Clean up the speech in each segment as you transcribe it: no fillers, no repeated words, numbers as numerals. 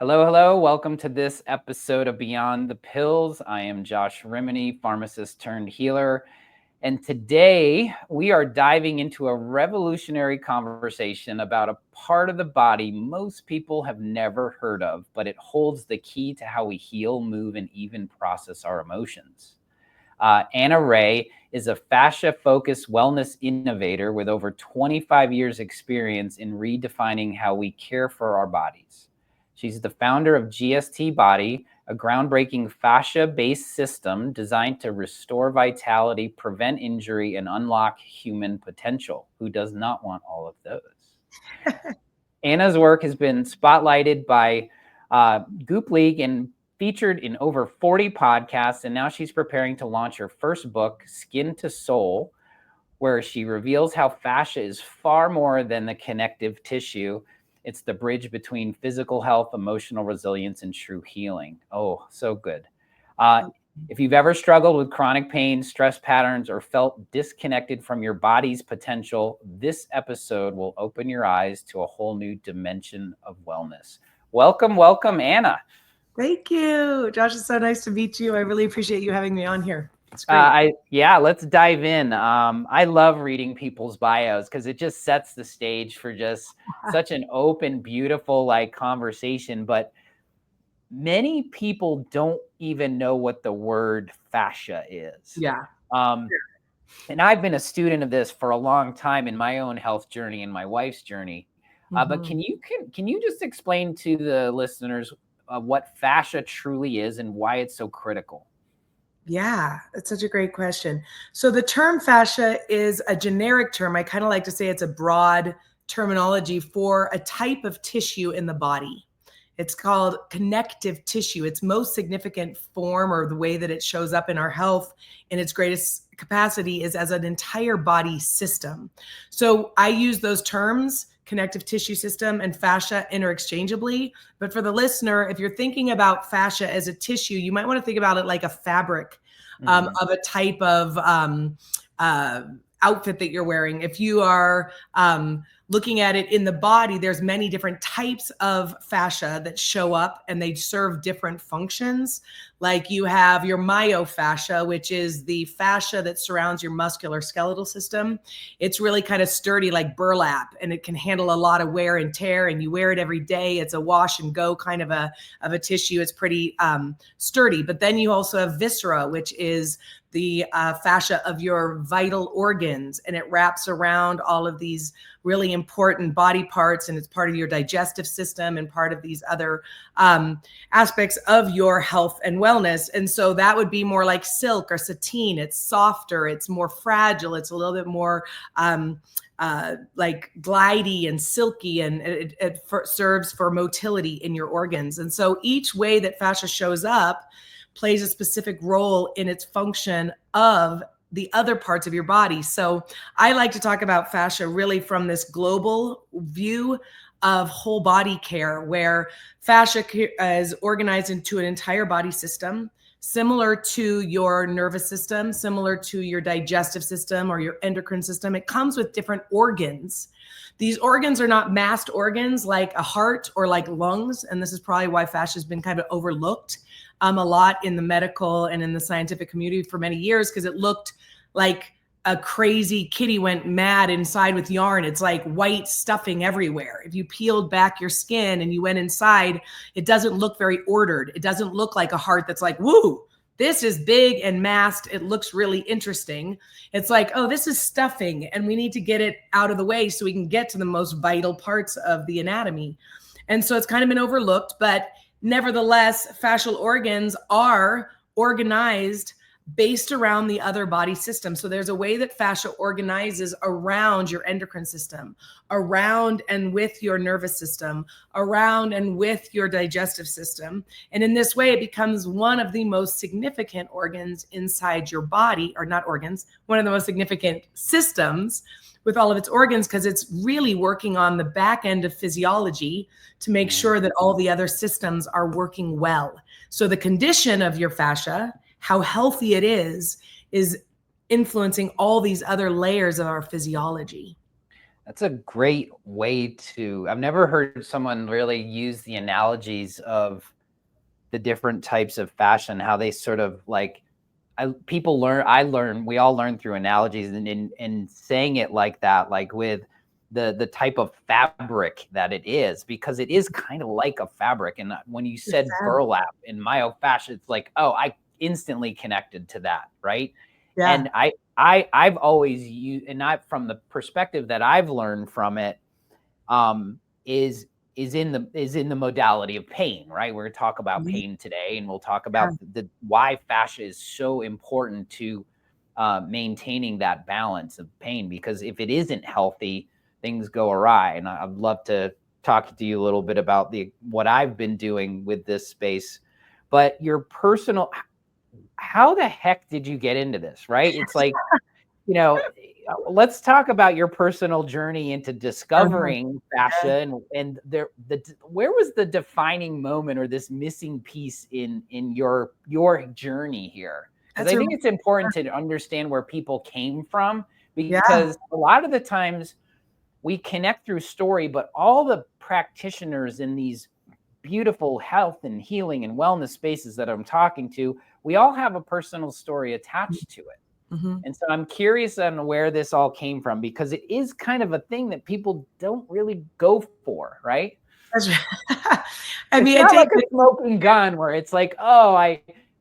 Hello, hello. Welcome to this episode of Beyond the Pills. I am Josh Rimini, pharmacist turned healer. And today we are diving into a revolutionary conversation about a part of the body most people have never heard of, but it holds the key to how we heal, move, and even process our emotions. Anna Rahe is a fascia-focused wellness innovator with over 25 years experience in redefining how we care for our bodies. She's the founder of GST Body, a groundbreaking fascia-based system designed to restore vitality, prevent injury, and unlock human potential. Who does not want all of those? Anna's work has been spotlighted by Goop League and featured in over 40 podcasts, and now she's preparing to launch her first book, Skin to Soul, where she reveals how fascia is far more than the connective tissue. It's the bridge between physical health, emotional resilience, and true healing. Oh, so good. If you've ever struggled with chronic pain, stress patterns, or felt disconnected from your body's potential, this episode will open your eyes to a whole new dimension of wellness. Welcome, welcome, Anna. Thank you, Josh. It's so nice to meet you. I really appreciate you having me on here. It's great. Let's dive in. I love reading people's bios because it just sets the stage for just such an open, beautiful conversation. But many people don't even know what the word fascia is. Yeah. And I've been a student of this for a long time in my own health journey and my wife's journey. But can you just explain to the listeners what fascia truly is and why it's so critical? Yeah, that's such a great question. So the term fascia is a generic term. I kind of like to say it's a broad terminology for a type of tissue in the body. It's called connective tissue. Its most significant form, or the way that it shows up in our health in its greatest capacity, is as an entire body system. So I use those terms, connective tissue system and fascia, interchangeably. But for the listener, if you're thinking about fascia as a tissue, you might want to think about it like a fabric of a type of outfit that you're wearing. If you are looking at it in the body, there's many different types of fascia that show up and they serve different functions. Like you have your myofascia, which is the fascia that surrounds your muscular skeletal system. It's really kind of sturdy like burlap, and it can handle a lot of wear and tear, and you wear it every day. It's a wash and go kind of a tissue. It's pretty sturdy. But then you also have viscera, which is the fascia of your vital organs, and it wraps around all of these really important body parts, and it's part of your digestive system and part of these other aspects of your health and wellness. And so that would be more like silk or sateen. It's softer, it's more fragile, it's a little bit more like glidey and silky, and it serves for motility in your organs. And so each way that fascia shows up plays a specific role in its function of the other parts of your body. So I like to talk about fascia really from this global view of whole body care, where fascia is organized into an entire body system, similar to your nervous system, similar to your digestive system or your endocrine system. It comes with different organs. These organs are not massed organs like a heart or like lungs. And this is probably why fascia has been kind of overlooked a lot in the medical and in the scientific community for many years, because it looked like a crazy kitty went mad inside with yarn. It's like white stuffing everywhere. If you peeled back your skin and you went inside, it doesn't look very ordered. It doesn't look like a heart that's like, woo, this is big and masked. It looks really interesting. It's like, oh, this is stuffing, and we need to get it out of the way so we can get to the most vital parts of the anatomy. And so it's kind of been overlooked, but nevertheless, fascial organs are organized based around the other body system. So there's a way that fascia organizes around your endocrine system, around and with your nervous system, around and with your digestive system. And in this way, it becomes one of the most significant organs inside your body, or not organs, one of the most significant systems with all of its organs, because it's really working on the back end of physiology to make sure that all the other systems are working well. So the condition of your fascia, how healthy it is influencing all these other layers of our physiology. That's a great way to, I've never heard someone really use the analogies of the different types of fashion, how they sort of like, we all learn through analogies, and in saying it like that, like with the type of fabric that it is, because it is kind of like a fabric. And when you said burlap and myofascia, it's like, oh, I instantly connected to that, right? Yeah. And I've always used, and not from the perspective that I've learned from it, is in the modality of pain, right? We're going to talk about pain today, and we'll talk about the why fascia is so important to maintaining that balance of pain, because if it isn't healthy, things go awry. And I'd love to talk to you a little bit about what I've been doing with this space. But your personal, how the heck did you get into this, right? It's like, let's talk about your personal journey into discovering fascia, and where was the defining moment or this missing piece in your journey here? Because I think it's important to understand where people came from, because a lot of the times we connect through story, but all the practitioners in these beautiful health and healing and wellness spaces that I'm talking to, we all have a personal story attached to it. And so I'm curious on where this all came from, because it is kind of a thing that people don't really go for, right? That's right. I mean, it's not like a smoking gun where it's like, oh,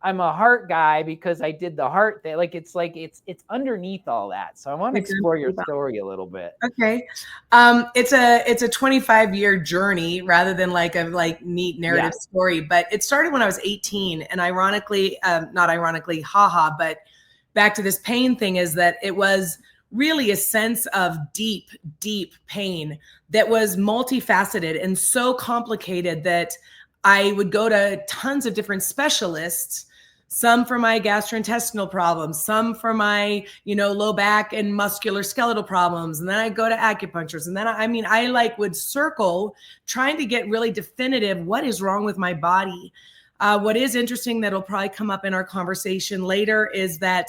I'm a heart guy because I did the heart thing. Like it's underneath all that. So I want to explore your story a little bit. Okay. It's a 25-year journey rather than like a neat narrative story, but it started when I was 18, and ironically, not ironically, but back to this pain thing, is that it was really a sense of deep, deep pain that was multifaceted and so complicated that I would go to tons of different specialists, some for my gastrointestinal problems, some for my, low back and musculoskeletal problems. And then I'd go to acupuncturists. And then, I would circle trying to get really definitive what is wrong with my body. What is interesting that'll probably come up in our conversation later is that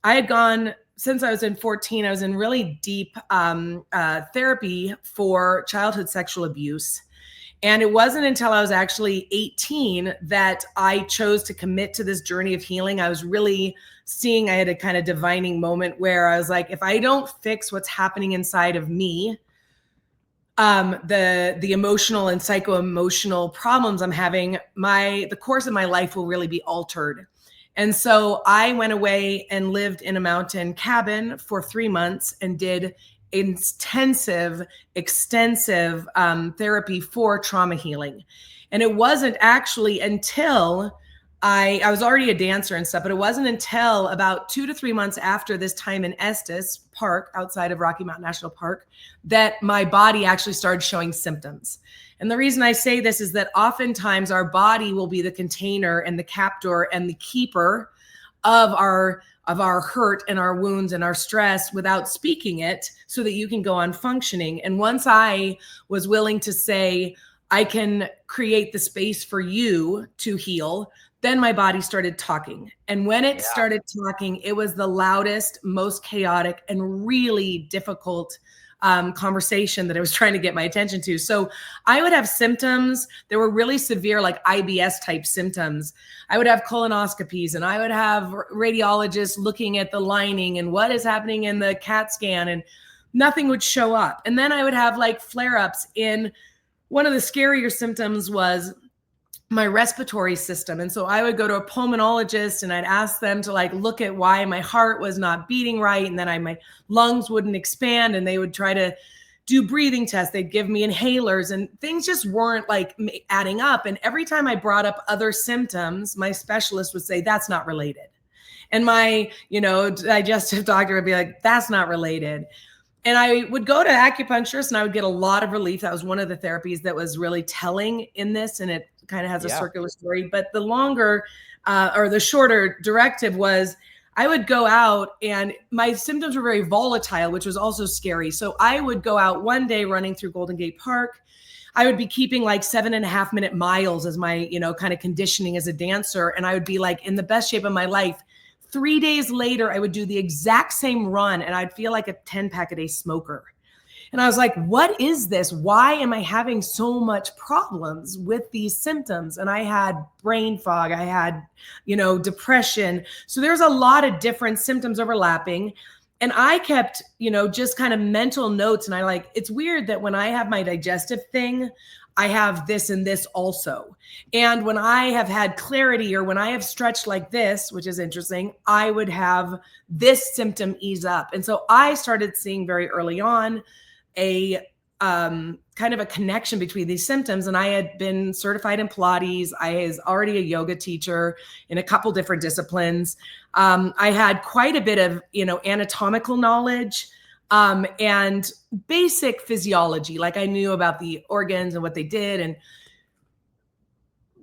I had gone, since I was in 14, I was in really deep therapy for childhood sexual abuse. And it wasn't until I was actually 18 that I chose to commit to this journey of healing. I was really seeing, I had a kind of divining moment where I was like, if I don't fix what's happening inside of me, the emotional and psycho-emotional problems I'm having, the course of my life will really be altered. And so I went away and lived in a mountain cabin for 3 months and did intensive, extensive therapy for trauma healing. And it wasn't actually until I was already a dancer and stuff, but it wasn't until about 2 to 3 months after this time in Estes Park outside of Rocky Mountain National Park that my body actually started showing symptoms. And the reason I say this is that oftentimes our body will be the container and the captor and the keeper of our hurt and our wounds and our stress without speaking it, so that you can go on functioning. And once I was willing to say, I can create the space for you to heal, then my body started talking. And when it started talking, it was the loudest, most chaotic, and really difficult conversation that I was trying to get my attention to. So I would have symptoms that were really severe, like IBS type symptoms. I would have colonoscopies, and I would have radiologists looking at the lining and what is happening in the CAT scan, and nothing would show up. And then I would have flare-ups in, one of the scarier symptoms was my respiratory system. And so I would go to a pulmonologist and I'd ask them to look at why my heart was not beating right. And then my lungs wouldn't expand, and they would try to do breathing tests. They'd give me inhalers, and things just weren't adding up. And every time I brought up other symptoms, my specialist would say, that's not related. And my, digestive doctor would be like, that's not related. And I would go to acupuncturist and I would get a lot of relief. That was one of the therapies that was really telling in this. And it kind of has a circular story. But the longer or the shorter directive was I would go out, and my symptoms were very volatile, which was also scary. So I would go out one day running through Golden Gate Park. I would be keeping 7.5 minute miles as my, kind of conditioning as a dancer. And I would be in the best shape of my life. 3 days later, I would do the exact same run, and I'd feel like a 10-pack a day smoker. And I was like, what is this? Why am I having so much problems with these symptoms? And I had brain fog, I had, depression. So there's a lot of different symptoms overlapping. And I kept, just kind of mental notes. And it's weird that when I have my digestive thing, I have this and this also. And when I have had clarity, or when I have stretched like this, which is interesting, I would have this symptom ease up. And so I started seeing very early on a kind of a connection between these symptoms. And I had been certified in Pilates. I was already a yoga teacher in a couple different disciplines. I had quite a bit of, anatomical knowledge and basic physiology. Like I knew about the organs and what they did.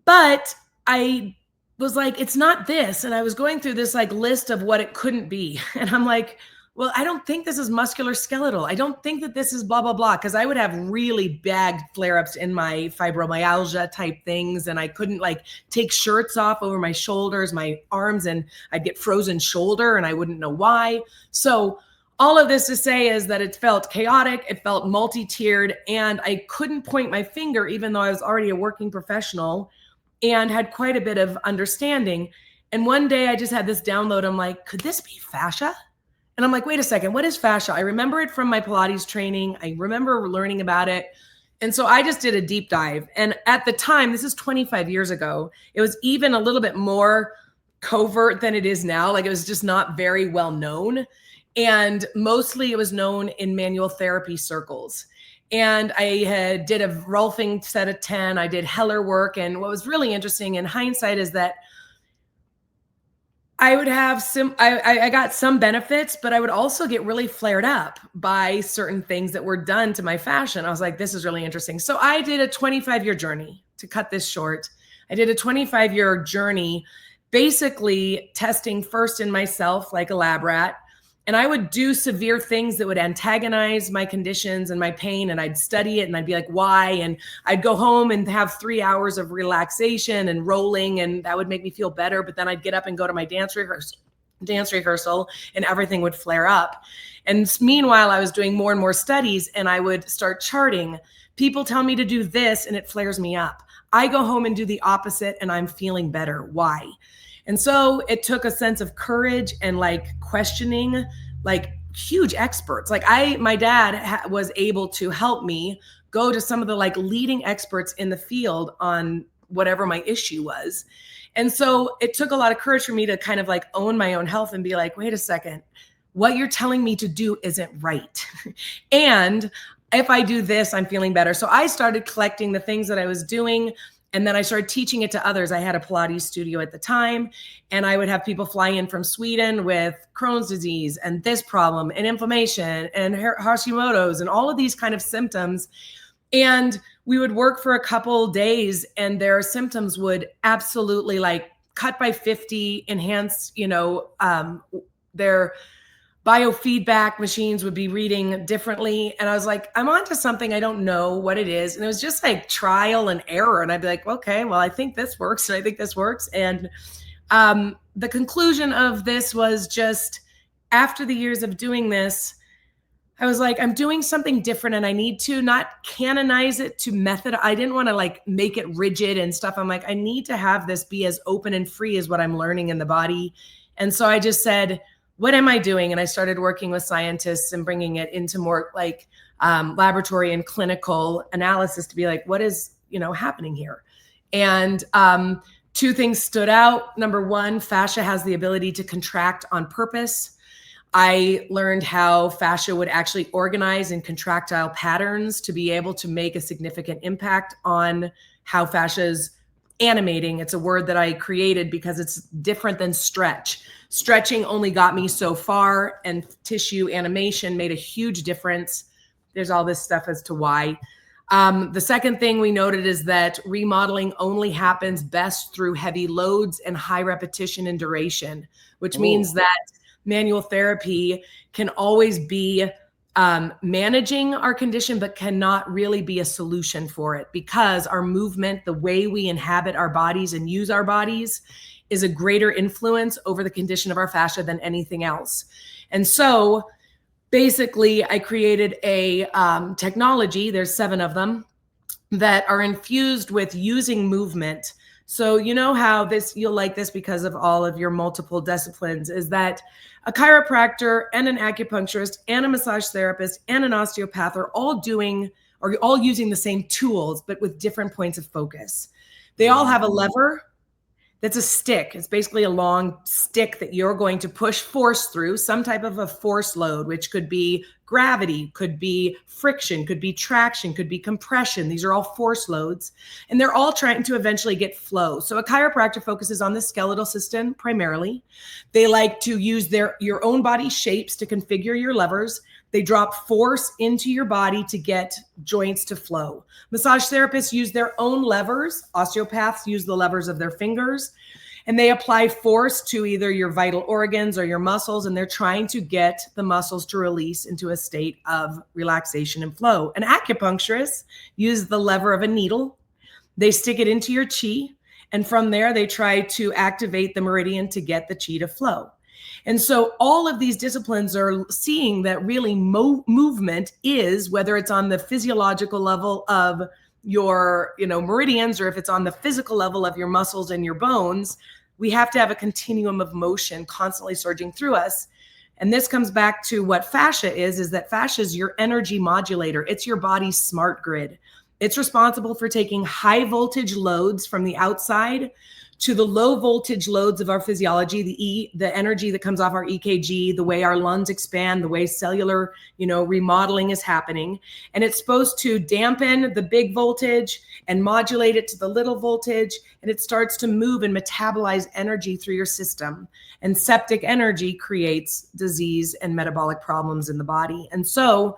But I was like, it's not this. And I was going through this list of what it couldn't be. And I'm like, well, I don't think this is musculoskeletal. I don't think that this is blah, blah, blah. Because I would have really bad flare-ups in my fibromyalgia type things. And I couldn't take shirts off over my shoulders, my arms, and I'd get frozen shoulder and I wouldn't know why. So all of this to say is that it felt chaotic. It felt multi-tiered, and I couldn't point my finger, even though I was already a working professional and had quite a bit of understanding. And one day I just had this download. I'm like, could this be fascia? And I'm like, wait a second, what is fascia? I remember it from my Pilates training. I remember learning about it. And so I just did a deep dive. And at the time, this is 25 years ago, it was even a little bit more covert than it is now. It was just not very well known. And mostly it was known in manual therapy circles. And I did a Rolfing set of 10. I did Heller work. And what was really interesting in hindsight is that I would have I got some benefits, but I would also get really flared up by certain things that were done to my fascia. I was like, this is really interesting. So I did a 25-year journey. To cut this short, I did a 25-year journey, basically testing first in myself like a lab rat. And I would do severe things that would antagonize my conditions and my pain. And I'd study it and I'd be like, why? And I'd go home and have 3 hours of relaxation and rolling, and that would make me feel better. But then I'd get up and go to my dance rehearsal and everything would flare up. And meanwhile, I was doing more and more studies, and I would start charting. People tell me to do this and it flares me up. I go home and do the opposite and I'm feeling better. Why? And so it took a sense of courage and questioning huge experts. My dad was able to help me go to some of the leading experts in the field on whatever my issue was. And so it took a lot of courage for me to kind of own my own health and be like, wait a second, what you're telling me to do isn't right. And if I do this, I'm feeling better. So I started collecting the things that I was doing. And then I started teaching it to others. I had a Pilates studio at the time, and I would have people fly in from Sweden with Crohn's disease and this problem and inflammation and Hashimoto's and all of these kind of symptoms. And we would work for a couple days, and their symptoms would absolutely cut by 50, enhance, their biofeedback machines would be reading differently. And I was like, I'm onto something. I don't know what it is. And it was just trial and error. And I'd be like, okay, well, I think this works. And I think this works. And the conclusion of this was just after the years of doing this, I was like, I'm doing something different, and I need to not canonize it to method. I didn't want to make it rigid and stuff. I'm like, I need to have this be as open and free as what I'm learning in the body. And so I just said, what am I doing? And I started working with scientists and bringing it into more laboratory and clinical analysis to be like, what is, happening here? And two things stood out. Number one, fascia has the ability to contract on purpose. I learned how fascia would actually organize in contractile patterns to be able to make a significant impact on how fascia is animating. It's a word that I created because it's different than stretch. Stretching only got me so far, and tissue animation made a huge difference. There's all this stuff as to why. The second thing we noted is that remodeling only happens best through heavy loads and high repetition and duration, which means that manual therapy can always be managing our condition, but cannot really be a solution for it, because our movement, the way we inhabit our bodies and use our bodies, is a greater influence over the condition of our fascia than anything else. And so basically I created a technology, there's 7 of them, that are infused with using movement. So you know how this, you'll like this because of all of your multiple disciplines, is that a chiropractor and an acupuncturist and a massage therapist and an osteopath are all using the same tools, but with different points of focus. They all have a lever that's a stick. It's basically a long stick that you're going to push force through, some type of a force load, which could be gravity, could be friction, could be traction, could be compression. These are all force loads, and they're all trying to eventually get flow. So a chiropractor focuses on the skeletal system primarily. They like to use your own body shapes to configure your levers. They drop force into your body to get joints to flow. Massage therapists use their own levers. Osteopaths use the levers of their fingers, and they apply force to either your vital organs or your muscles, and they're trying to get the muscles to release into a state of relaxation and flow. An acupuncturist uses the lever of a needle. They stick it into your chi, and from there they try to activate the meridian to get the chi to flow. And so all of these disciplines are seeing that really movement is, whether it's on the physiological level of your, meridians, or if it's on the physical level of your muscles and your bones, we have to have a continuum of motion constantly surging through us. And this comes back to what fascia is that fascia is your energy modulator. It's your body's smart grid. It's responsible for taking high voltage loads from the outside to the low voltage loads of our physiology, the energy that comes off our EKG, the way our lungs expand, the way cellular, remodeling is happening. And it's supposed to dampen the big voltage and modulate it to the little voltage. And it starts to move and metabolize energy through your system. And septic energy creates disease and metabolic problems in the body. And so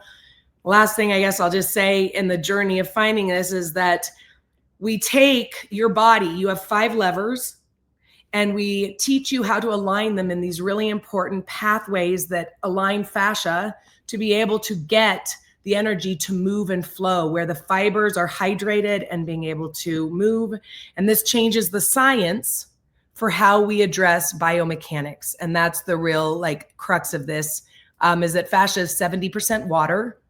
last thing I guess I'll just say in the journey of finding this is that we take your body, you have 5 levers, and we teach you how to align them in these really important pathways that align fascia to be able to get the energy to move and flow, where the fibers are hydrated and being able to move. And this changes the science for how we address biomechanics. And that's the real crux of this, is that fascia is 70% water.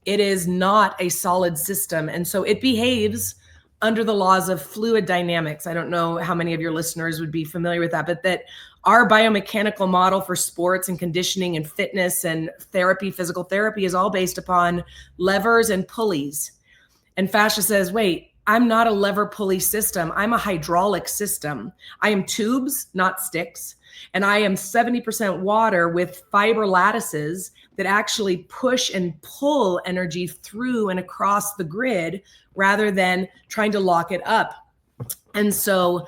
It is not a solid system. And so it behaves under the laws of fluid dynamics. I don't know how many of your listeners would be familiar with that, but that our biomechanical model for sports and conditioning and fitness and therapy, physical therapy, is all based upon levers and pulleys. And fascia says, wait, I'm not a lever pulley system. I'm a hydraulic system. I am tubes, not sticks. And I am 70% water with fiber lattices that actually push and pull energy through and across the grid rather than trying to lock it up. And so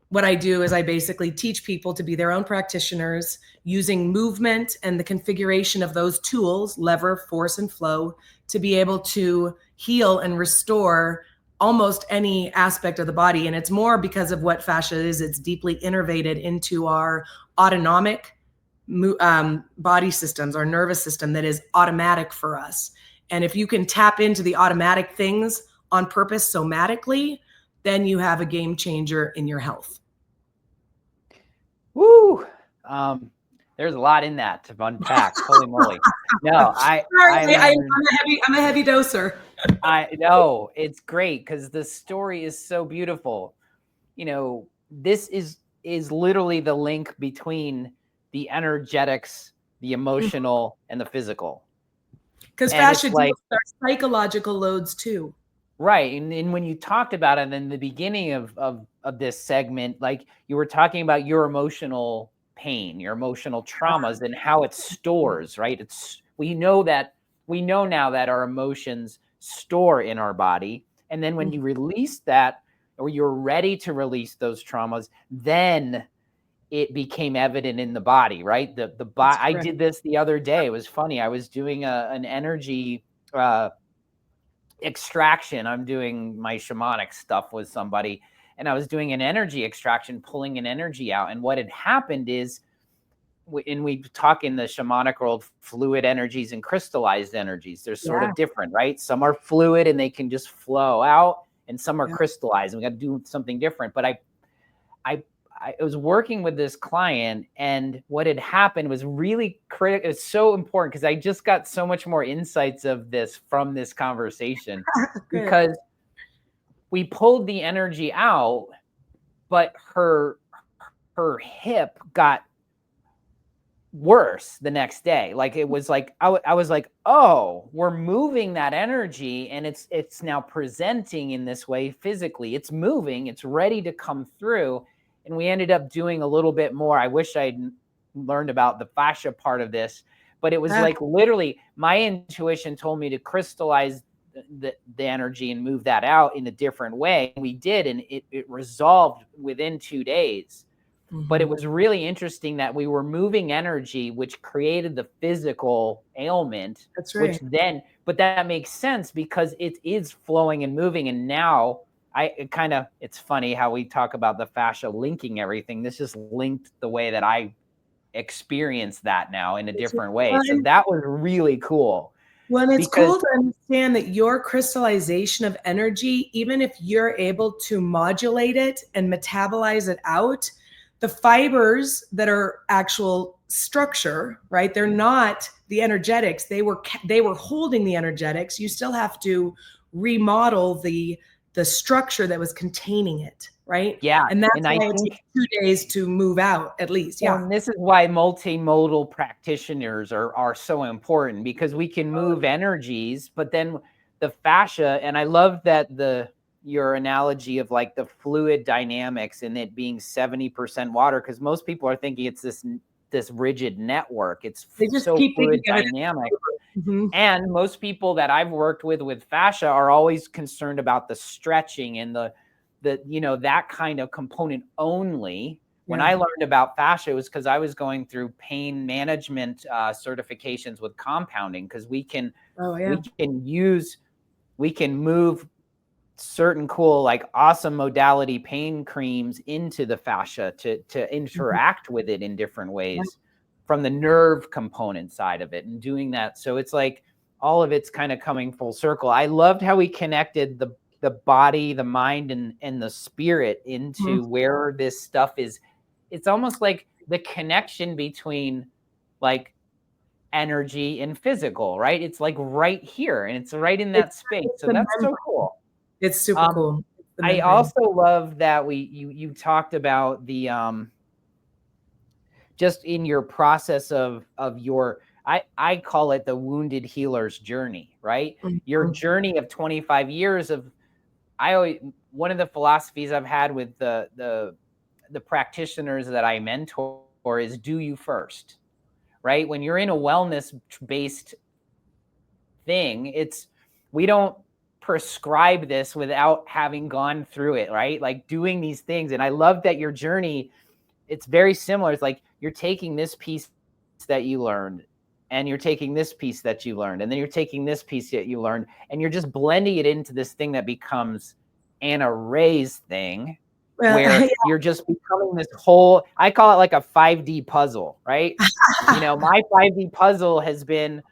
what I do is I basically teach people to be their own practitioners using movement and the configuration of those tools, lever, force, and flow, to be able to heal and restore almost any aspect of the body. And it's more because of what fascia is. It's deeply innervated into our autonomic body systems, our nervous system that is automatic for us. And if you can tap into the automatic things on purpose somatically, then you have a game changer in your health. Woo! There's a lot in that to unpack. Holy moly! No, I'm a heavy doser. I know, it's great because the story is so beautiful. This is literally the link between the energetics, the emotional, and the physical. Because fascia deals with our psychological loads too. Right. And when you talked about it in the beginning of this segment, you were talking about your emotional pain, your emotional traumas, and how it stores, right? We know now that our emotions store in our body. And then when you release that, or you're ready to release those traumas, then it became evident in the body, right? The body. I did this the other day. It was funny. I was doing an energy extraction. I'm doing my shamanic stuff with somebody, and I was doing an energy extraction, pulling an energy out. And what had happened is, and we talk in the shamanic world, fluid energies and crystallized energies. They're sort of different, right? Some are fluid and they can just flow out, and some are crystallized. And we got to do something different. But I was working with this client, and what had happened was really critical. It's so important because I just got so much more insights of this from this conversation because we pulled the energy out, but her hip got worse the next day. Like it was like I was like, oh, we're moving that energy, and it's now presenting in this way physically. It's moving, it's ready to come through. And we ended up doing a little bit more. I wish I'd learned about the fascia part of this, but it was like literally my intuition told me to crystallize the energy and move that out in a different way. We did, and it resolved within 2 days. But it was really interesting that we were moving energy, which created the physical ailment. That's right. Which then, but that makes sense because it is flowing and moving. And now it's funny how we talk about the fascia linking everything. This just linked the way that I experience that now in a different way. So that was really cool. Well, it's cool to understand that your crystallization of energy, even if you're able to modulate it and metabolize it out, the fibers that are actual structure, right? They're not the energetics. They were holding the energetics. You still have to remodel the structure that was containing it, right? Yeah. And that's why it takes 2 days to move out, at least. Yeah. And this is why multimodal practitioners are so important, because we can move energies, but then the fascia, and I love that your analogy of like the fluid dynamics and it being 70% water, because most people are thinking it's this rigid network. It's so fluid dynamic. And most people that I've worked with fascia are always concerned about the stretching and the that kind of component only. When I learned about fascia, it was because I was going through pain management certifications with compounding, because we can move certain cool, like awesome modality pain creams into the fascia to interact with it in different ways from the nerve component side of it, and doing that. So it's like all of it's kind of coming full circle. I loved how we connected the body, the mind, and the spirit into where this stuff is. It's almost like the connection between like energy and physical, right? It's like right here, and it's right in that space. So that's so cool. It's super cool. I also love that you talked about the just in your process of your, I call it the wounded healer's journey, right? Your journey of 25 years of, one of the philosophies I've had with the practitioners that I mentor is do you first, right? When you're in a wellness based thing, we don't prescribe this without having gone through it, right? Like doing these things. And I love that your journey, it's very similar. It's like you're taking this piece that you learned, and you're taking this piece that you learned, and then you're taking this piece that you learned, and you're just blending it into this thing that becomes Anna Rahe's thing, where you're just becoming this whole, I call it like a 5D puzzle, right? My 5D puzzle has been,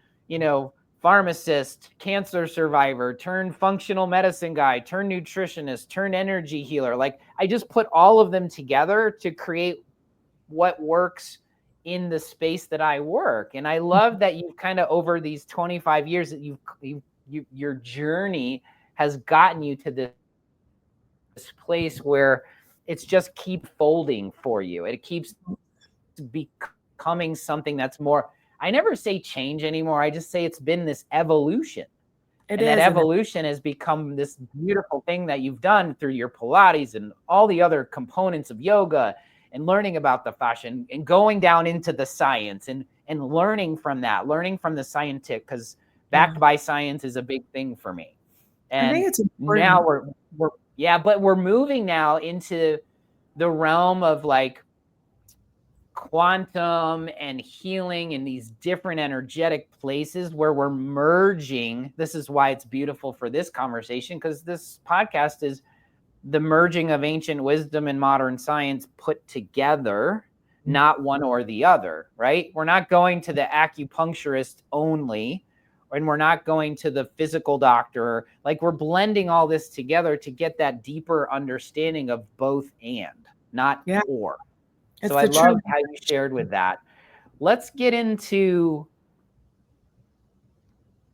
pharmacist, cancer survivor, turn functional medicine guy, turn nutritionist, turn energy healer. Like I just put all of them together to create what works in the space that I work. And I love that you've kind of, over these 25 years, that your journey has gotten you to this place where it's just keep folding for you. It keeps becoming something that's more, I never say change anymore. I just say it's been this evolution. And that evolution has become this beautiful thing that you've done through your Pilates and all the other components of yoga, and learning about the fascia and going down into the science and learning from that, learning from the scientific, because backed by science is a big thing for me. And I think it's important. Now but we're moving now into the realm of like quantum and healing in these different energetic places where we're merging. This is why it's beautiful for this conversation, because this podcast is the merging of ancient wisdom and modern science put together, not one or the other, right? We're not going to the acupuncturist only, and we're not going to the physical doctor. Like we're blending all this together to get that deeper understanding of both and. not Yeah. or. It's So I the truth. love how you shared with that. Let's get into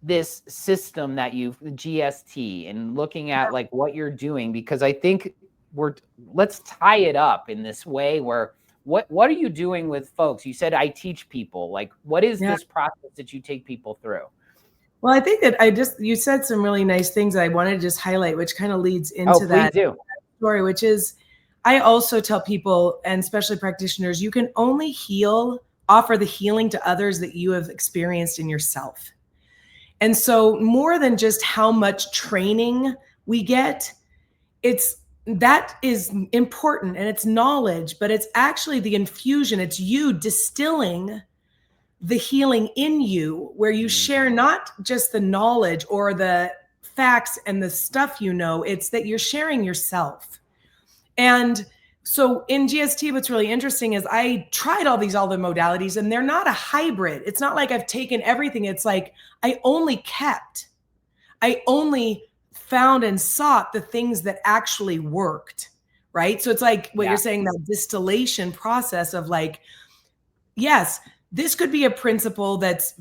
this system that you've GST and looking at like what you're doing, because I think let's tie it up in this way where what are you doing with folks? You said I teach people. Like, what is Yeah. this process that you take people through? Well, I think that you said some really nice things I wanted to just highlight, which kind of leads into Please that do. story, which is I also tell people, and especially practitioners, you can only offer the healing to others that you have experienced in yourself. And so more than just how much training we get, that is important and it's knowledge, but it's actually the infusion. It's you distilling the healing in you, where you share not just the knowledge or the facts and the stuff, it's that you're sharing yourself. And so in GST, what's really interesting is I tried all the modalities, and they're not a hybrid. It's not like I've taken everything. It's like I only found and sought the things that actually worked, right? So it's like what you're saying, that distillation process of like, yes, this could be a principle that's,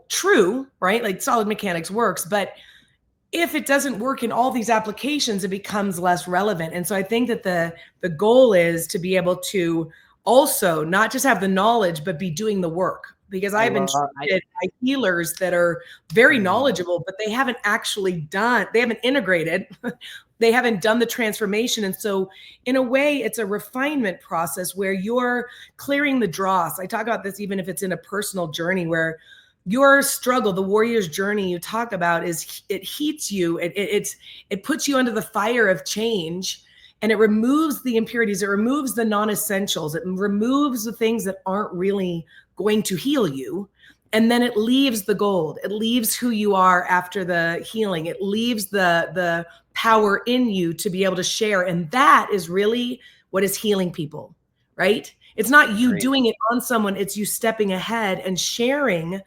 true, right? Like solid mechanics works, but if it doesn't work in all these applications, it becomes less relevant. And so I think that the goal is to be able to also not just have the knowledge, but be doing the work. Because I've been treated by healers that are very knowledgeable, but they haven't integrated, they haven't done the transformation. And so in a way, it's a refinement process where you're clearing the dross. I talk about this even if it's in a personal journey, where your struggle, the warrior's journey you talk about, is it heats you. It puts you under the fire of change, and it removes the impurities. It removes the non-essentials. It removes the things that aren't really going to heal you. And then it leaves the gold. It leaves who you are after the healing. It leaves the power in you to be able to share. And that is really what is healing people, right? It's not you doing it on someone. It's you stepping ahead and sharing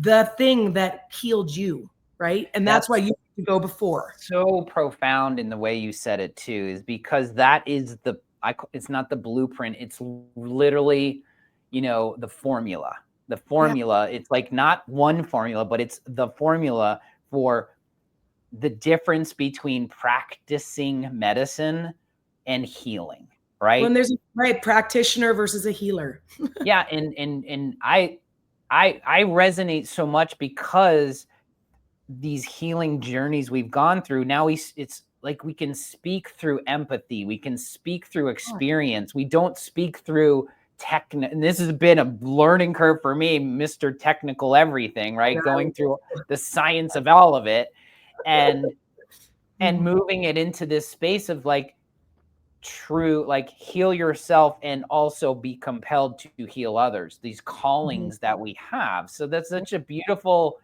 the thing that healed you, right? And that's why you have to go before. So profound in the way you said it too, is because that is it's not the blueprint. It's literally, the formula. The formula, it's like not one formula, but it's the formula for the difference between practicing medicine and healing, right? When there's a practitioner versus a healer. Yeah, and I resonate so much because these healing journeys we've gone through, now it's like we can speak through empathy, we can speak through experience. We don't speak through and this has been a learning curve for me, Mr. Technical everything, right? Going through the science of all of it and moving it into this space of like true, like heal yourself and also be compelled to heal others, these callings that we have. So that's such a beautiful,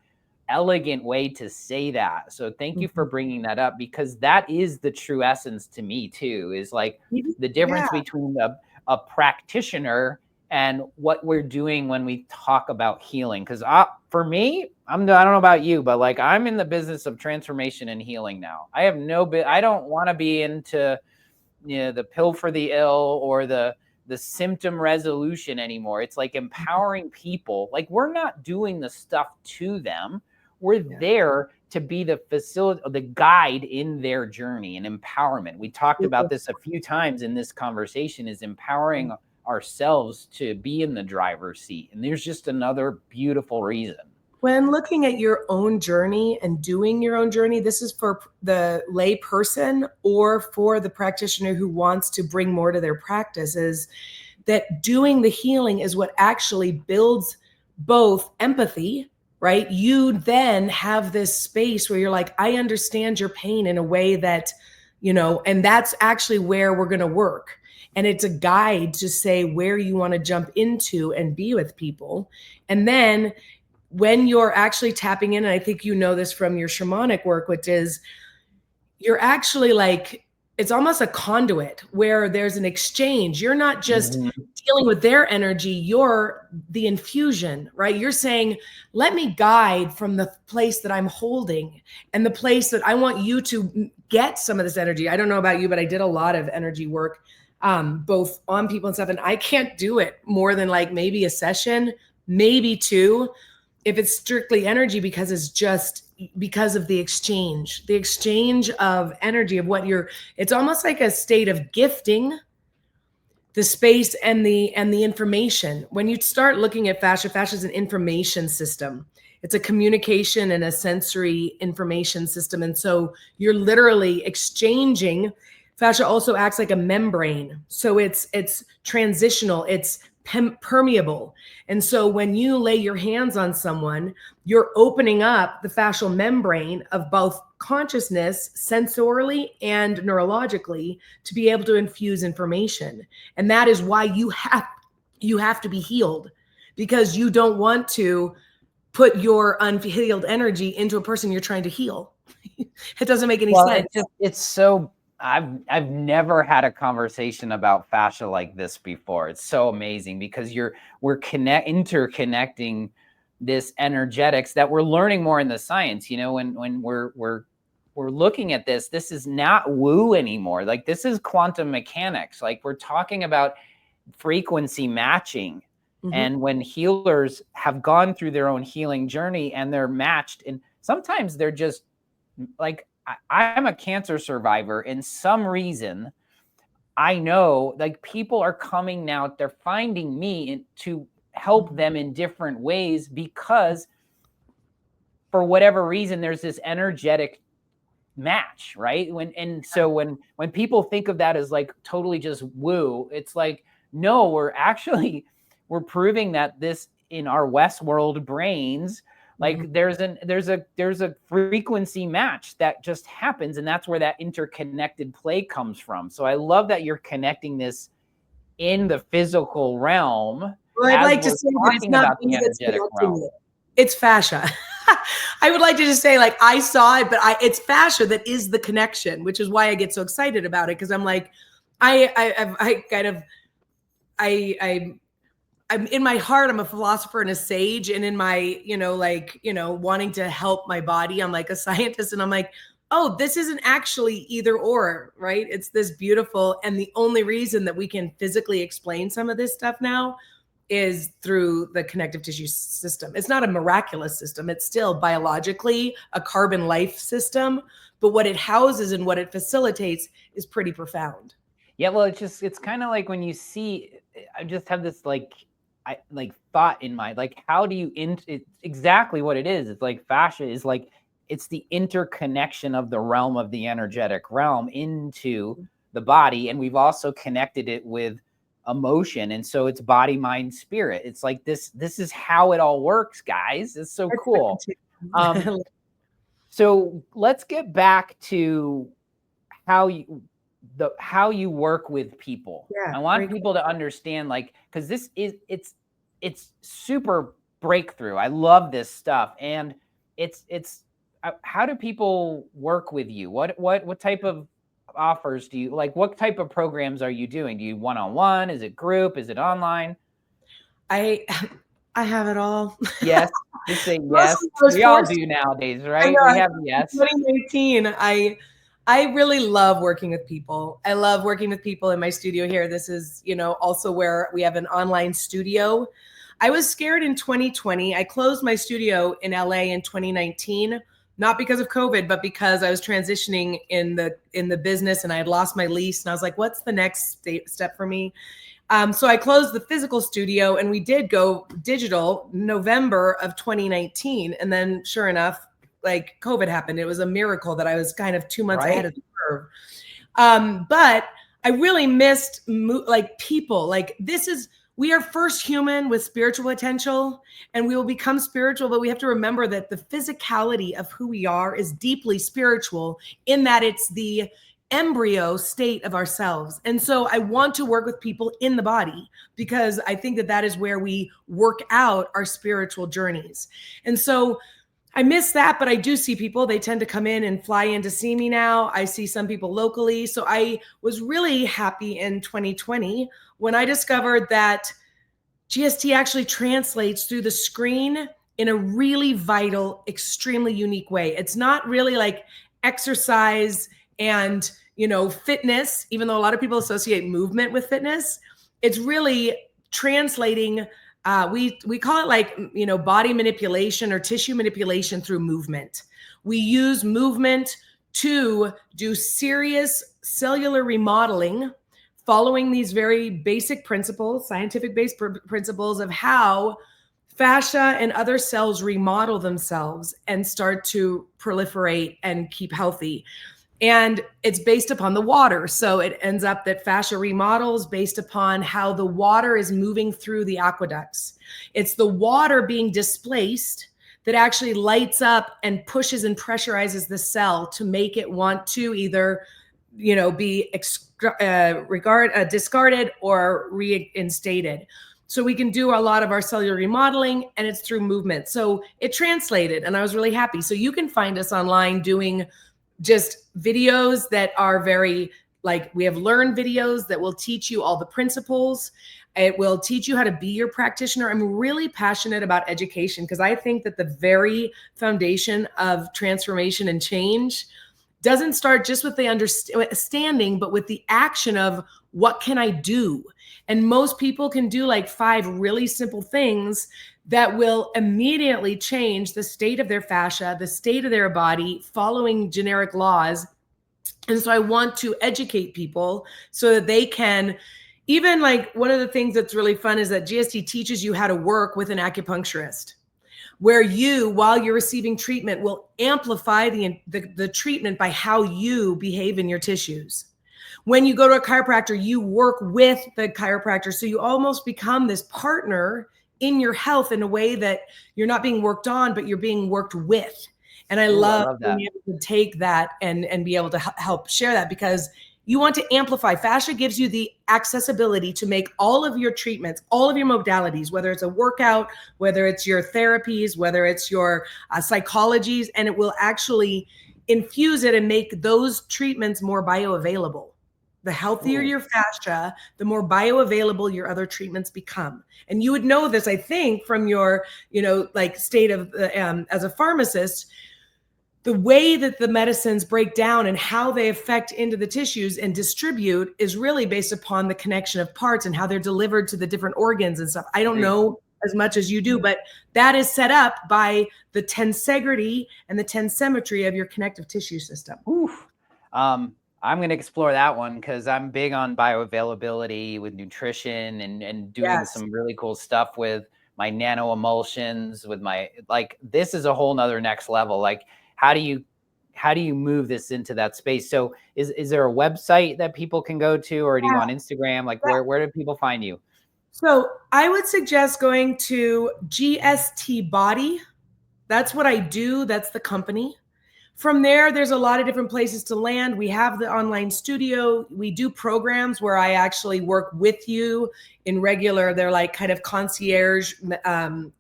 elegant way to say that. So thank you for bringing that up, because that is the true essence to me too, is like the difference between a practitioner and what we're doing when we talk about healing. Because for me, I don't know about you, but like I'm in the business of transformation and healing now. I don't want to be into the pill for the ill or the symptom resolution anymore. It's like empowering people. Like we're not doing the stuff to them. We're there to be the the guide in their journey and empowerment. We talked about this a few times in this conversation, is empowering ourselves to be in the driver's seat. And there's just another beautiful reason. When looking at your own journey and doing your own journey, this is for the lay person or for the practitioner who wants to bring more to their practice, is that doing the healing is what actually builds both empathy, right? You then have this space where you're like, I understand your pain in a way that, and that's actually where we're going to work. And it's a guide to say where you want to jump into and be with people. And then when you're actually tapping in, and I think this from your shamanic work, which is you're actually like, it's almost a conduit where there's an exchange. You're not just dealing with their energy, you're the infusion, right? You're saying, let me guide from the place that I'm holding and the place that I want you to get some of this energy. I don't know about you, but I did a lot of energy work both on people and stuff. And I can't do it more than like maybe a session, maybe two, if it's strictly energy, because it's just because of the exchange of energy of what it's almost like a state of gifting the space and the information. When you start looking at fascia is an information system. It's a communication and a sensory information system. And so you're literally exchanging. Fascia also acts like a membrane. So it's transitional, it's permeable. And so when you lay your hands on someone, you're opening up the fascial membrane of both consciousness, sensorily and neurologically, to be able to infuse information. And that is why you have to be healed, because you don't want to put your unhealed energy into a person you're trying to heal. It doesn't make any sense. It's so, I've never had a conversation about fascia like this before. It's so amazing because we're interconnecting this energetics that we're learning more in the science. You know, when we're looking at this is not woo anymore. Like, this is quantum mechanics. Like, we're talking about frequency matching. Mm-hmm. And when healers have gone through their own healing journey and they're matched, and sometimes they're just like, I'm a cancer survivor. And some reason, I know, like, people are coming now, they're finding me to help them in different ways, because for whatever reason, there's this energetic match, right? So when people think of that as like totally just woo, it's like, no, we're proving that this, in our Westworld brains, like, there's a frequency match that just happens, and that's where that interconnected play comes from. So I love that you're connecting this in the physical realm. Well, I'd like to say that it's not the energetic realm. It's fascia. I would like to just say, like, I saw it, but it's fascia that is the connection, which is why I get so excited about it. Because I'm like, I'm in my heart, I'm a philosopher and a sage, and in my, wanting to help my body, I'm like a scientist, and I'm like, oh, this isn't actually either or, right? It's this beautiful, and the only reason that we can physically explain some of this stuff now is through the connective tissue system. It's not a miraculous system. It's still biologically a carbon life system, but what it houses and what it facilitates is pretty profound. Yeah, well, it's kind of like when you see, I just have this thought in mind, like, how do you it's exactly what it is. It's like fascia is like, it's the interconnection of the realm of the energetic realm into the body. And we've also connected it with emotion. And so it's body, mind, spirit. It's like this is how it all works, guys. It's so cool. So let's get back to how you work with people. Yeah, I want people to understand, like, because this is, it's super breakthrough. I love this stuff. And it's how do people work with you? What type of offers do you like? What type of programs are you doing? Do you one-on-one? Is it group? Is it online? I have it all. Yes. Just say yes. We all do nowadays, right? We have yes. 2018. I really love working with people. I love working with people in my studio here. This is, also where we have an online studio. I was scared in 2020. I closed my studio in LA in 2019, not because of COVID, but because I was transitioning in the business, and I had lost my lease, and I was like, what's the next step for me? So I closed the physical studio, and we did go digital November of 2019. And then sure enough, like, COVID happened. It was a miracle that I was kind of 2 months ahead of the curve. But I really missed people. Like, we are first human with spiritual potential, and we will become spiritual, but we have to remember that the physicality of who we are is deeply spiritual, in that it's the embryo state of ourselves. And so I want to work with people in the body, because I think that is where we work out our spiritual journeys. And so I miss that, but I do see people. They tend to come in and fly in to see me now. I see some people locally. So I was really happy in 2020 when I discovered that GST actually translates through the screen in a really vital, extremely unique way. It's not really like exercise and, fitness, even though a lot of people associate movement with fitness, it's really translating. We call it like, body manipulation or tissue manipulation through movement. We use movement to do serious cellular remodeling, following these very basic principles, scientific-based principles of how fascia and other cells remodel themselves and start to proliferate and keep healthy. And it's based upon the water. So it ends up that fascia remodels based upon how the water is moving through the aqueducts. It's the water being displaced that actually lights up and pushes and pressurizes the cell to make it want to either, be discarded or reinstated. So we can do a lot of our cellular remodeling, and it's through movement. So it translated, and I was really happy. So you can find us online doing just videos that are very, like, we have learned videos that will teach you all the principles. It will teach you how to be your practitioner. I'm really passionate about education because I think that the very foundation of transformation and change doesn't start just with the understanding, but with the action of what can I do? And most people can do like 5 really simple things that will immediately change the state of their fascia, the state of their body, following generic laws. And so I want to educate people so that they can, even like, one of the things that's really fun is that GST teaches you how to work with an acupuncturist, where you, while you're receiving treatment, will amplify the treatment by how you behave in your tissues. When you go to a chiropractor, you work with the chiropractor. So you almost become this partner in your health in a way that you're not being worked on, but you're being worked with. And I love being able to take that and be able to help share that, because you want to amplify. Fascia gives you the accessibility to make all of your treatments, all of your modalities, whether it's a workout, whether it's your therapies, whether it's your psychologies, and it will actually infuse it and make those treatments more bioavailable. The healthier your fascia, the more bioavailable your other treatments become. And you would know this, I think, from your, like, state of as a pharmacist. The way that the medicines break down and how they affect into the tissues and distribute is really based upon the connection of parts and how they're delivered to the different organs and stuff. I don't know as much as you do, but that is set up by the tensegrity and the tensemetry of your connective tissue system. I'm going to explore that one because I'm big on bioavailability with nutrition and doing some really cool stuff with my nano emulsions, with my, like, this is a whole nother next level. Like, how do you move this into that space? So is there a website that people can go to, or do you on Instagram? Like, where do people find you? So I would suggest going to GST Body. That's what I do. That's the company. From there, there's a lot of different places to land. We have the online studio. We do programs where I actually work with you in regular, they're like kind of concierge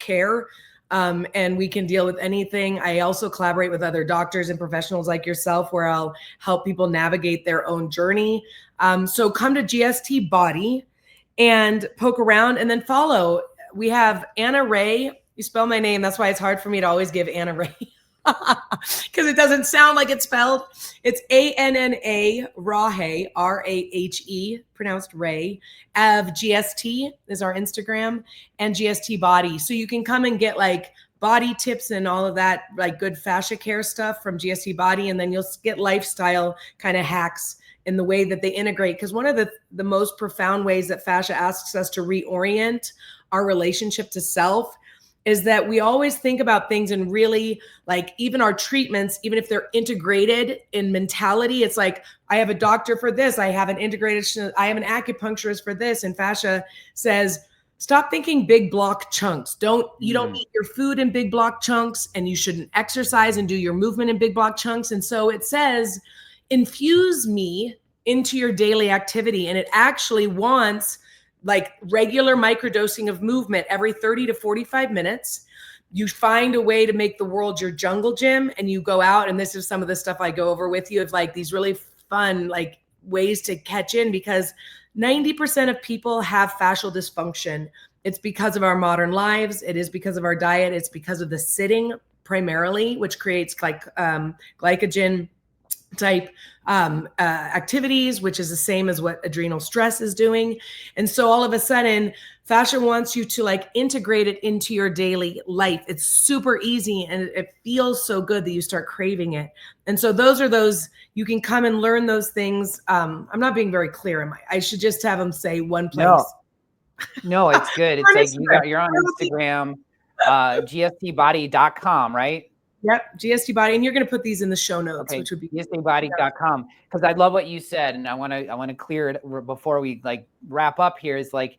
care. And we can deal with anything. I also collaborate with other doctors and professionals like yourself, where I'll help people navigate their own journey. So come to GST Body and poke around, and then follow. We have Anna Rahe. You spell my name. That's why it's hard for me to always give Anna Rahe. Because it doesn't sound like it's spelled. It's Anna Rahe, Rahe, pronounced Ray. Of GST is our Instagram, and GST Body. So you can come and get like body tips and all of that, like good fascia care stuff from GST Body, and then you'll get lifestyle kind of hacks in the way that they integrate. Because one of the most profound ways that fascia asks us to reorient our relationship to self is that we always think about things and really, like, even our treatments, even if they're integrated in mentality, it's like, I have a doctor for this, I have an acupuncturist for this. And fascia says, stop thinking big block chunks. You don't eat your food in big block chunks, and you shouldn't exercise and do your movement in big block chunks. And so it says, infuse me into your daily activity. And it actually wants like regular microdosing of movement every 30 to 45 minutes. You find a way to make the world your jungle gym, and you go out, and this is some of the stuff I go over with you, of like these really fun like ways to catch in, because 90% of people have fascial dysfunction. It's because of our modern lives. It is because of our diet. It's because of the sitting primarily, which creates like glycogen type activities, which is the same as what adrenal stress is doing. And so all of a sudden, fascia wants you to like integrate it into your daily life. It's super easy and it feels so good that you start craving it. And so those, you can come and learn those things. I'm not being very clear. I should just have them say one place. No, it's good. It's like you're on Instagram, gstbody.com, right? Yep, GST Body, and you're going to put these in the show notes, which would be gstbody.com. Because I love what you said, and I want to clear it before we like wrap up here. Is like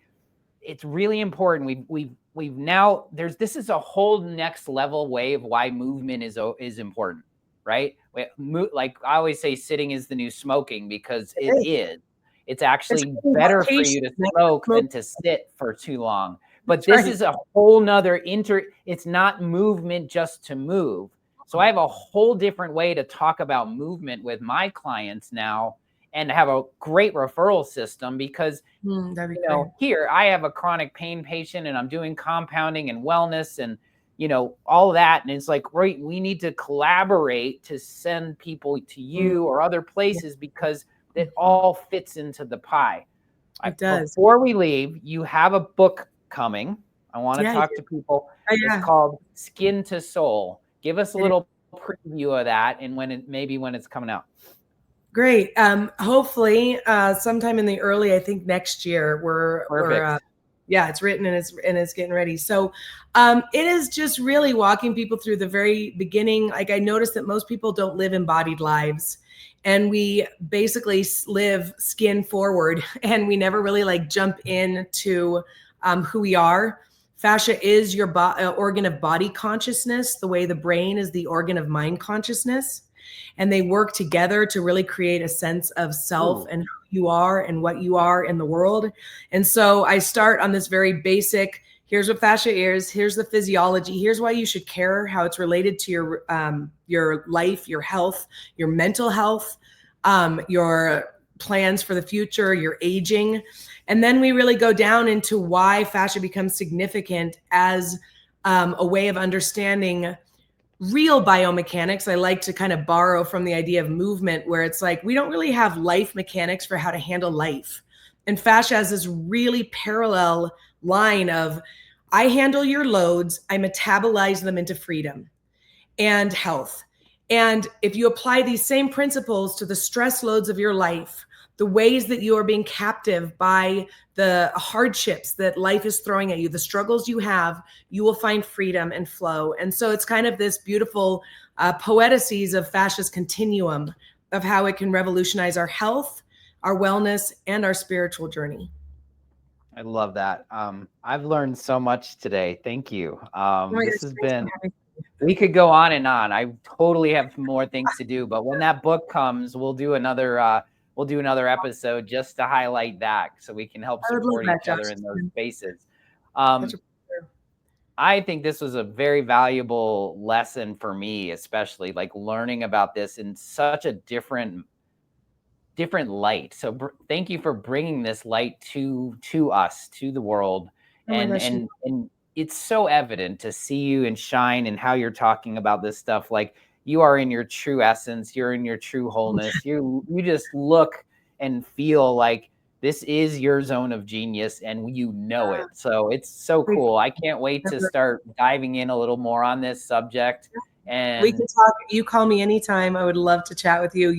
it's really important. We've now this is a whole next level way of why movement is important, right? Like I always say, sitting is the new smoking because it is. It's actually better for you to smoke than to sit for too long. But this is a whole nother it's not movement just to move. So I have a whole different way to talk about movement with my clients now and have a great referral system because, here I have a chronic pain patient and I'm doing compounding and wellness and, all that. And it's like, right, we need to collaborate to send people to you or other places because it all fits into the pie. It does. Before we leave, you have a book coming. I want to talk to people. It's called Skin to Soul. Give us a little preview of that and when it's coming out. Great. Hopefully, sometime in the early, I think next year it's written and it's getting ready. So, it is just really walking people through the very beginning. Like I noticed that most people don't live embodied lives. And we basically live skin forward and we never really like jump into who we are. Fascia is your organ of body consciousness, the way the brain is the organ of mind consciousness. And they work together to really create a sense of self and who you are and what you are in the world. And so I start on this very basic, here's what fascia is, here's the physiology, here's why you should care, how it's related to your life, your health, your mental health, your plans for the future, your aging. And then we really go down into why fascia becomes significant as a way of understanding real biomechanics. I like to kind of borrow from the idea of movement where it's like, we don't really have life mechanics for how to handle life. And fascia has this really parallel line of, I handle your loads, I metabolize them into freedom and health. And if you apply these same principles to the stress loads of your life, the ways that you are being captive by the hardships that life is throwing at you, the struggles you have, you will find freedom and flow. And so it's kind of this beautiful poetices of fascia's continuum of how it can revolutionize our health, our wellness, and our spiritual journey. I love that. I've learned so much today. Thank you. This has been, we could go on and on. I totally have more things to do, but when that book comes, we'll do another episode just to highlight that so we can help support each other in those spaces. I think this was a very valuable lesson for me, especially like learning about this in such a different light. So thank you for bringing this light to us, to the world. And it's so evident to see you and shine and how you're talking about this stuff. Like you are in your true essence. You're in your true wholeness. You just look and feel like this is your zone of genius and you know it. So it's so cool. I can't wait to start diving in a little more on this subject. And we can talk. You call me anytime. I would love to chat with you.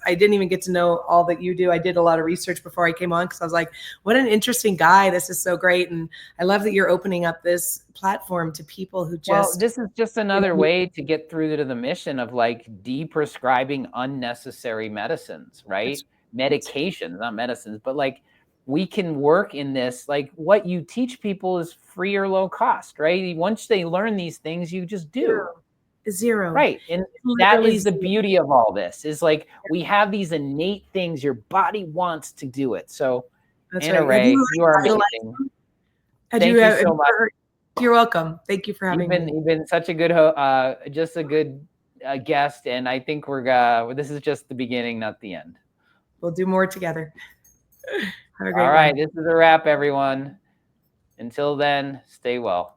I didn't even get to know all that you do. I did a lot of research before I came on because I was like, what an interesting guy. This is so great. And I love that you're opening up this platform to people who this is just another way to get through to the mission of like deprescribing unnecessary medicines, right? Medications, not medicines, but like we can work in this. Like what you teach people is free or low cost, right? Once they learn these things, you just do. Zero. Right. And that is the beauty of all this is like we have these innate things. Your body wants to do it. So Anna Rahe, you are amazing. Thank you so much. You're welcome. Thank you for having me. You've been such a good just a good guest. And I think this is just the beginning, not the end. We'll do more together. Have a great one. This is a wrap, everyone. Until then, stay well.